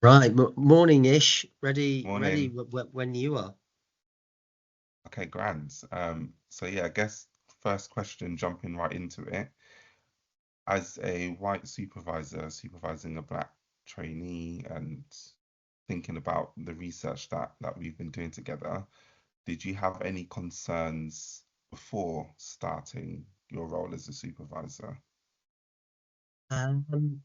Right, morning ish. Ready Morning. when you are. Okay, grand. So yeah, I guess first question, jumping right into it. As a white supervisor supervising a black trainee and thinking about the research that we've been doing together, did you have any concerns before starting your role as a supervisor? Um,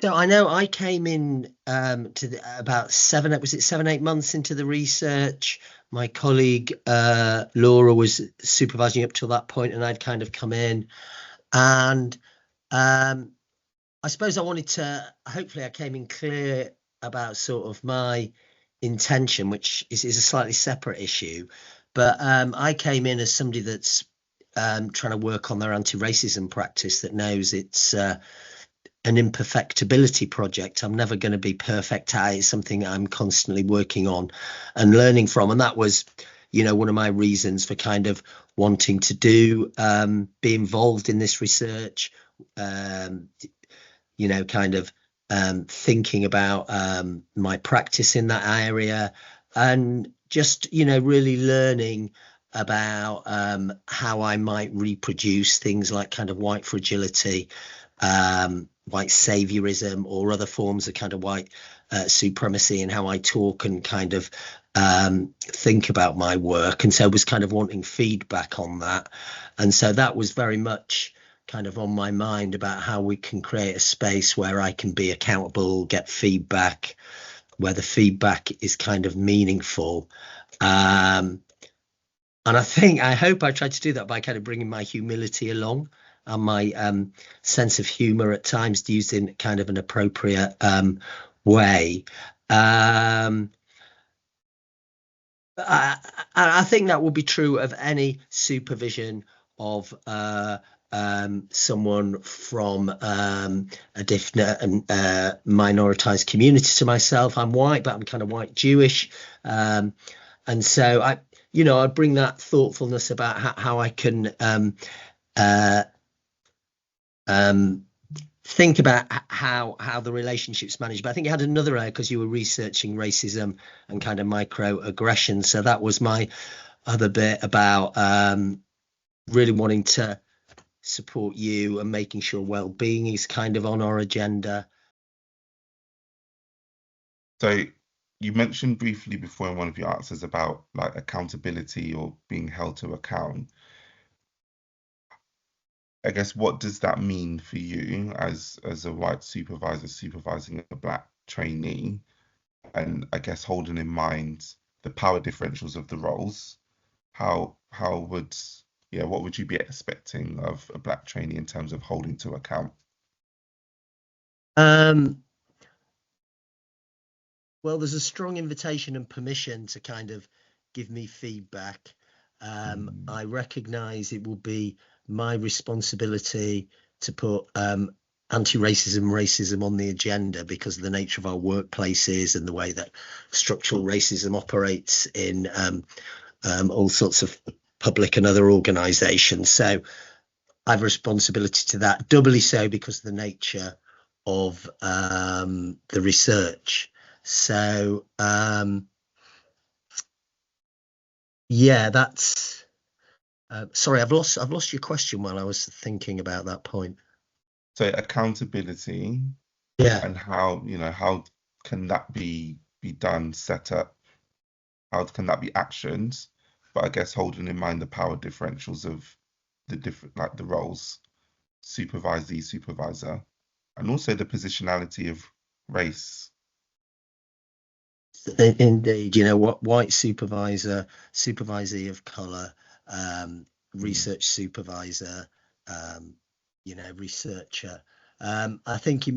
so I know I came in to about was it 7, 8 months into the research. My colleague Laura was supervising up till that point, and I'd kind of come in, and um, I suppose I wanted to. Hopefully, I came in clear about sort of my intention, which is a slightly separate issue. But I came in as somebody that's trying to work on their anti-racism practice, that knows it's an imperfectibility project. I'm never going to be perfect at it. It's something I'm constantly working on and learning from. And that was, one of my reasons for kind of wanting to be involved in this research. Um, kind of thinking about my practice in that area, and just, really learning about how I might reproduce things like kind of white fragility, white saviorism, or other forms of kind of white supremacy, and how I talk and kind of think about my work. And so I was kind of wanting feedback on that. And so that was very much kind of on my mind, about how we can create a space where I can be accountable, get feedback, where the feedback is kind of meaningful. And I hope I tried to do that by kind of bringing my humility along, and my sense of humor at times used in kind of an appropriate way. Um, I think that will be true of any supervision of someone from a different minoritized community to myself. I'm white, but I'm kind of white Jewish, and so I bring that thoughtfulness about how I can uh, um, think about how the relationship's managed. But I think you had another area, because you were researching racism and kind of microaggression. So that was my other bit about really wanting to support you and making sure well-being is kind of on our agenda. So you mentioned briefly before in one of your answers about like accountability or being held to account. I guess what does that mean for you as a white supervisor supervising a black trainee? And I guess holding in mind the power differentials of the roles, how would what would you be expecting of a black trainee in terms of holding to account? Um, well, there's a strong invitation and permission to kind of give me feedback. Mm, I recognize it will be my responsibility to put anti-racism, racism on the agenda, because of the nature of our workplaces and the way that structural racism operates in all sorts of public and other organizations. So I have a responsibility to that, doubly so because of the nature of the research. So yeah, that's sorry, I've lost your question while I was thinking about that point. so accountability Yeah. and how can that be done, set up? How can that be actioned? But I guess holding in mind the power differentials of the different like the roles, supervisee, supervisor, and also the positionality of race. Indeed, what white supervisor, supervisee of color, Mm, research supervisor, researcher. I think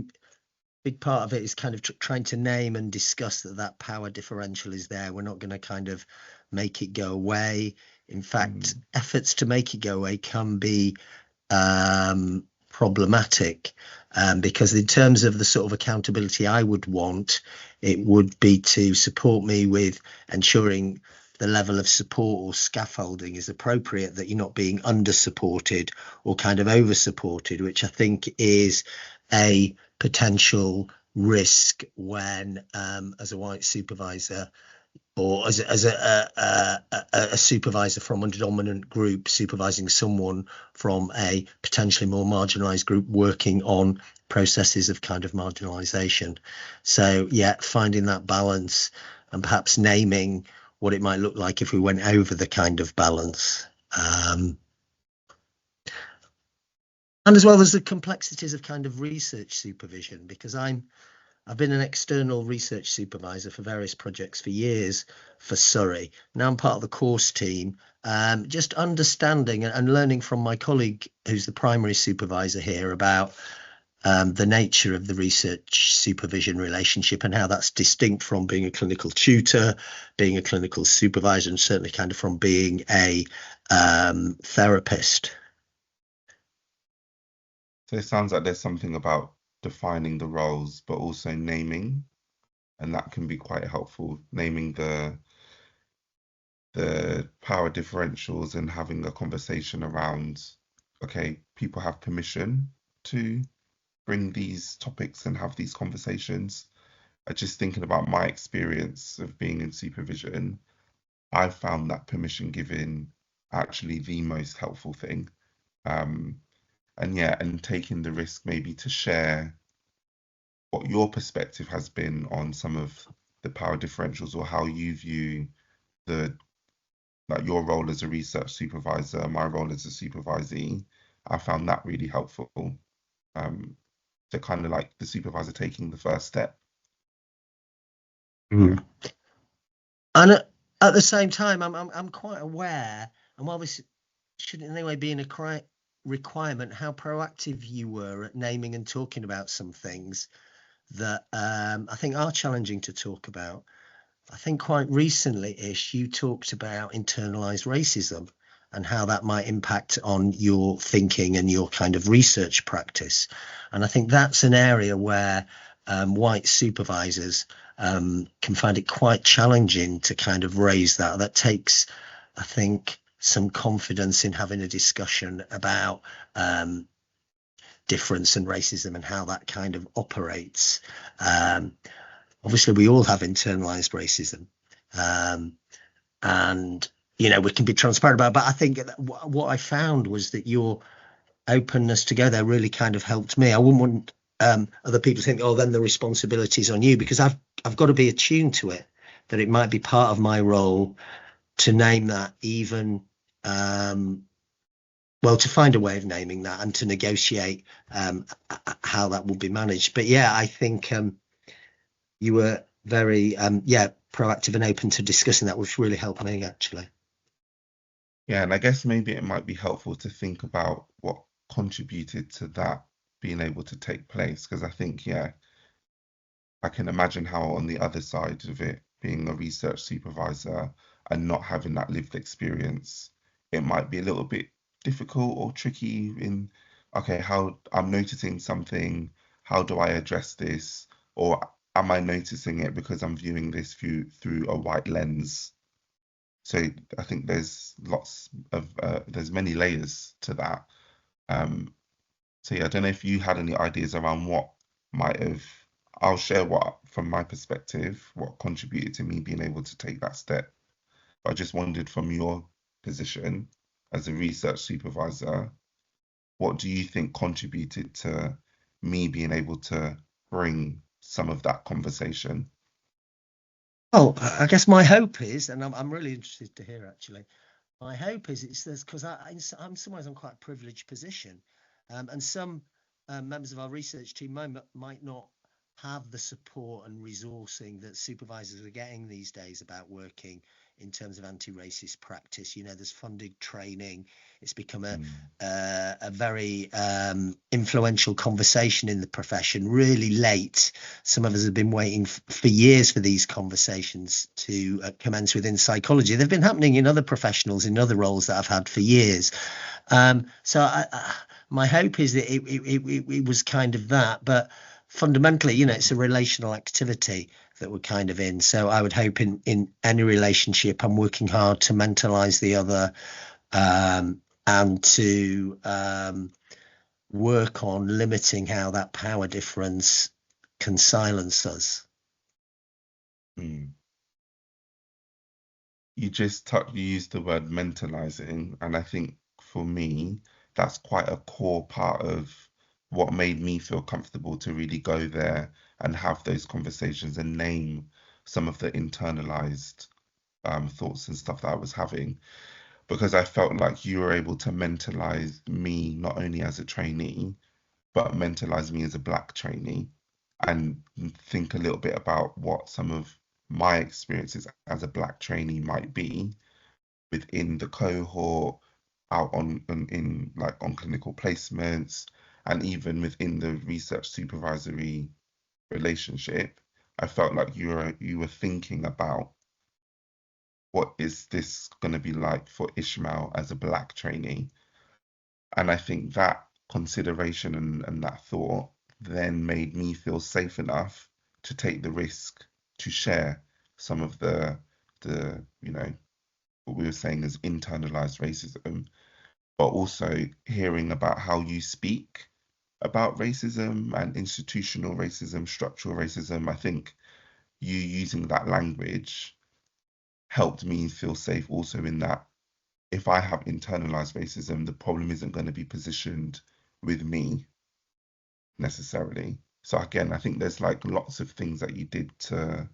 big part of it is kind of trying to name and discuss that power differential is there. We're not going to kind of make it go away. In fact, mm, efforts to make it go away can be problematic, because in terms of the sort of accountability I would want, it would be to support me with ensuring the level of support or scaffolding is appropriate, that you're not being under supported or kind of over supported, which I think is a potential risk when, as a white supervisor, or as a supervisor from a dominant group supervising someone from a potentially more marginalized group working on processes of kind of marginalization. So yeah, finding that balance and perhaps naming what it might look like if we went over the kind of balance. And as well as the complexities of kind of research supervision, because I've been an external research supervisor for various projects for years for Surrey. Now I'm part of the course team. Just understanding and learning from my colleague, who's the primary supervisor here, about the nature of the research supervision relationship and how that's distinct from being a clinical tutor, being a clinical supervisor, and certainly kind of from being a therapist. So it sounds like there's something about defining the roles, but also naming, and that can be quite helpful, naming the power differentials and having a conversation around, okay, people have permission to bring these topics and have these conversations. Just thinking about my experience of being in supervision, I found that permission giving actually the most helpful thing. And taking the risk maybe to share what your perspective has been on some of the power differentials, or how you view your role as a research supervisor, my role as a supervisee. I found that really helpful. So kind of like the supervisor taking the first step. Mm. And at the same time, I'm quite aware, and while this shouldn't in any way be a requirement, how proactive you were at naming and talking about some things that I think are challenging to talk about. I think quite recently-ish, you talked about internalized racism and how that might impact on your thinking and your kind of research practice. And I think that's an area where white supervisors can find it quite challenging to kind of raise that. That takes, I think, some confidence in having a discussion about difference and racism and how that kind of operates. Obviously, we all have internalized racism, and we can be transparent about it. But I think what I found was that your openness to go there really kind of helped me. I wouldn't want other people to think, oh, then the responsibility is on you, because I've got to be attuned to it, that it might be part of my role to name that, even to find a way of naming that and to negotiate how that will be managed. But yeah, I think you were very proactive and open to discussing that, which really helped me, actually. Yeah, and I guess maybe it might be helpful to think about what contributed to that being able to take place, because I think, I can imagine how on the other side of it, being a research supervisor and not having that lived experience, it might be a little bit difficult or tricky in, okay, how I'm noticing something, how do I address this? Or am I noticing it because I'm viewing this through a white lens? So I think there's there's many layers to that. So yeah, I don't know if you had any ideas around what might have. I'll share what, from my perspective, what contributed to me being able to take that step. I just wondered, from your position as a research supervisor, what do you think contributed to me being able to bring some of that conversation? Oh, I guess my hope is, and I'm really interested to hear, actually, my hope is it's this, because I'm in some ways I'm quite a privileged position, and some members of our research team might not have the support and resourcing that supervisors are getting these days about working in terms of anti-racist practice. There's funded training. It's become a very influential conversation in the profession, really late. Some of us have been waiting for years for these conversations to commence within psychology. They've been happening in other professionals, in other roles that I've had for years. So my hope is that it was kind of that, but fundamentally, it's a relational activity that we're kind of in. So I would hope in any relationship, I'm working hard to mentalize the other, and to work on limiting how that power difference can silence us. Mm. You used the word mentalizing, and I think for me, that's quite a core part of what made me feel comfortable to really go there and have those conversations and name some of the internalized thoughts and stuff that I was having, because I felt like you were able to mentalize me not only as a trainee, but mentalize me as a Black trainee and think a little bit about what some of my experiences as a Black trainee might be within the cohort, out in like on clinical placements, and even within the research supervisory relationship. I felt like you were thinking about what is this going to be like for Ishmael as a Black trainee. And I think that consideration and that thought then made me feel safe enough to take the risk to share some of the what we were saying as internalized racism, but also hearing about how you speak about racism and institutional racism, structural racism. I think you using that language helped me feel safe also in that if I have internalized racism, the problem isn't going to be positioned with me necessarily. So again, I think there's like lots of things that you did to,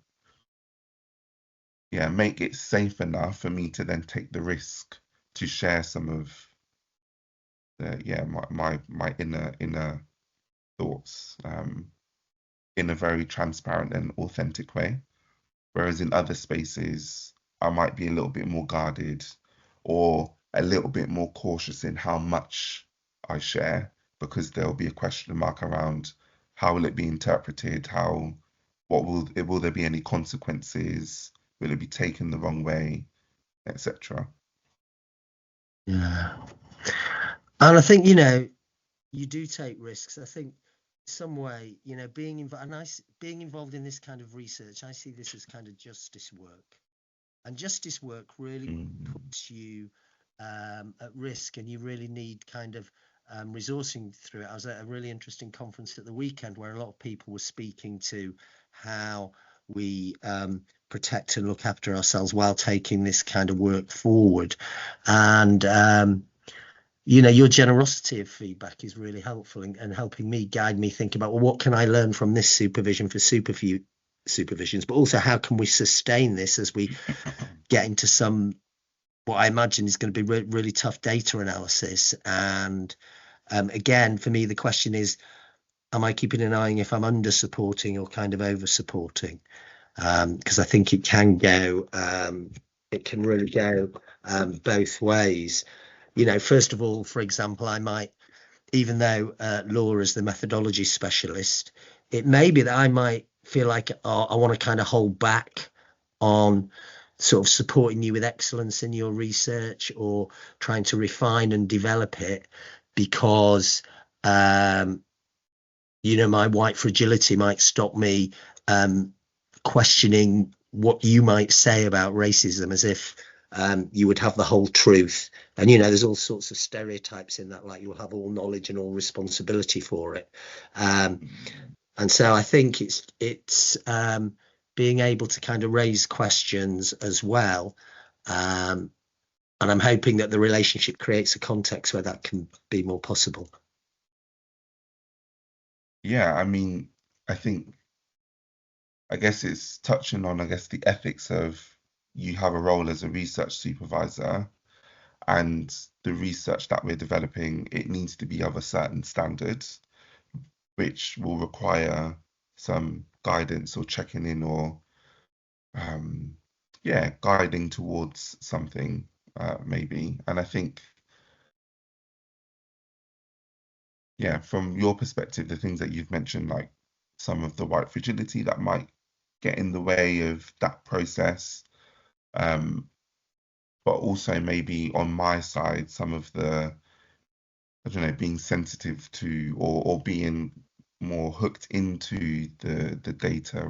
yeah, make it safe enough for me to then take the risk to share some of the, yeah, my inner thoughts in a very transparent and authentic way. Whereas in other spaces, I might be a little bit more guarded or a little bit more cautious in how much I share because there'll be a question mark around how will it be interpreted, will there be any consequences, will it be taken the wrong way, etc. Yeah. And I think, you do take risks. I think some way, being involved, being involved in this kind of research, I see this as kind of justice work. And justice work really Mm, puts you at risk, and you really need kind of resourcing through it. I was at a really interesting conference at the weekend where a lot of people were speaking to how we protect and look after ourselves while taking this kind of work forward. And your generosity of feedback is really helpful and helping me guide me think about, well, what can I learn from this supervision for supervisions, but also how can we sustain this as we get into some what I imagine is going to be really tough data analysis. And again, for me, the question is, am I keeping an eye on if I'm under supporting or kind of over supporting? Because I think it can really go both ways. First of all, for example, I might, even though Laura's the methodology specialist, it may be that I might feel like, oh, I want to kind of hold back on sort of supporting you with excellence in your research or trying to refine and develop it because my white fragility might stop me questioning what you might say about racism as if you would have the whole truth. And there's all sorts of stereotypes in that, like you'll have all knowledge and all responsibility for it. And so I think it's being able to kind of raise questions as well. And I'm hoping that the relationship creates a context where that can be more possible. yeah, I mean, I guess it's touching on, the ethics of you have a role as a research supervisor and the research that we're developing, it needs to be of a certain standard, which will require some guidance or checking in or, guiding towards something, maybe. And I think, yeah, from your perspective, the things that you've mentioned, like some of the white fragility that might get in the way of that process, but also maybe on my side, some of the, I don't know, being sensitive to or being more hooked into the data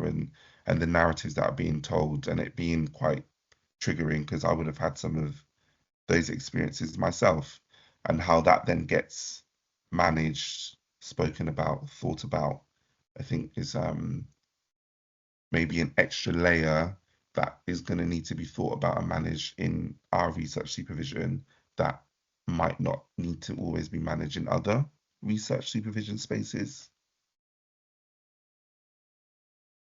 and the narratives that are being told and it being quite triggering because I would have had some of those experiences myself and how that then gets managed, spoken about, thought about. I think is maybe an extra layer that is going to need to be thought about and managed in our research supervision that might not need to always be managed in other research supervision spaces.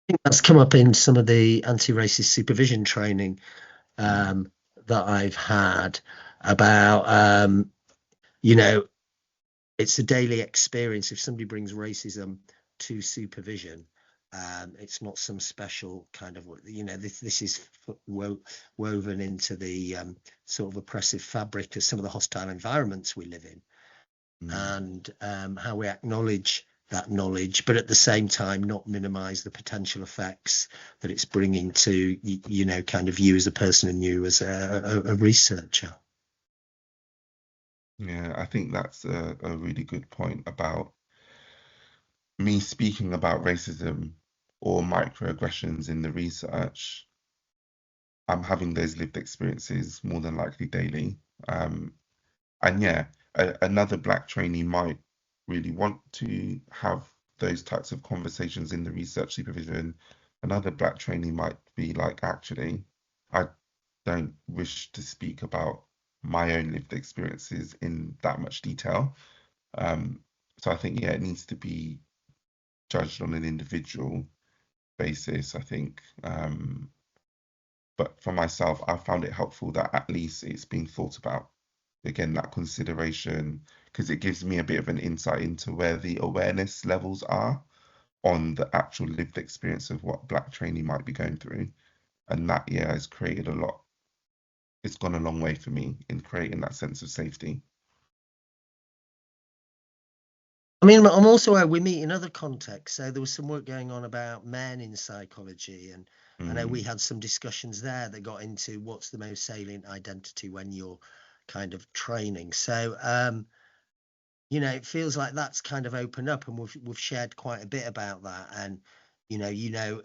I think that's come up in some of the anti-racist supervision training that I've had about, you know, it's a daily experience. If somebody brings racism to supervision, it's not some special kind of, you know, this is woven into the sort of oppressive fabric of some of the hostile environments we live in, and how we acknowledge that knowledge, but at the same time not minimize the potential effects that it's bringing to, you know, kind of you as a person and you as a researcher. Yeah, I think that's a really good point about me speaking about racism or microaggressions in the research. I'm having those lived experiences more than likely daily. And yeah, another Black trainee might really want to have those types of conversations in the research supervision. Another Black trainee might be like, actually, I don't wish to speak about my own lived experiences in that much detail. So I think, yeah, it needs to be judged on an individual basis, I think. But for myself, I found it helpful that at least it's being thought about. Again, that consideration, because it gives me a bit of an insight into where the awareness levels are on the actual lived experience of what Black trainee might be going through. And that, yeah, has created a lot. It's gone a long way for me in creating that sense of safety. I mean, I'm also aware we meet in other contexts. So there was some work going on about men in psychology, and I know we had some discussions there that got into what's the most salient identity when you're kind of training. So, you know, it feels like that's kind of opened up, and we've shared quite a bit about that. And you know,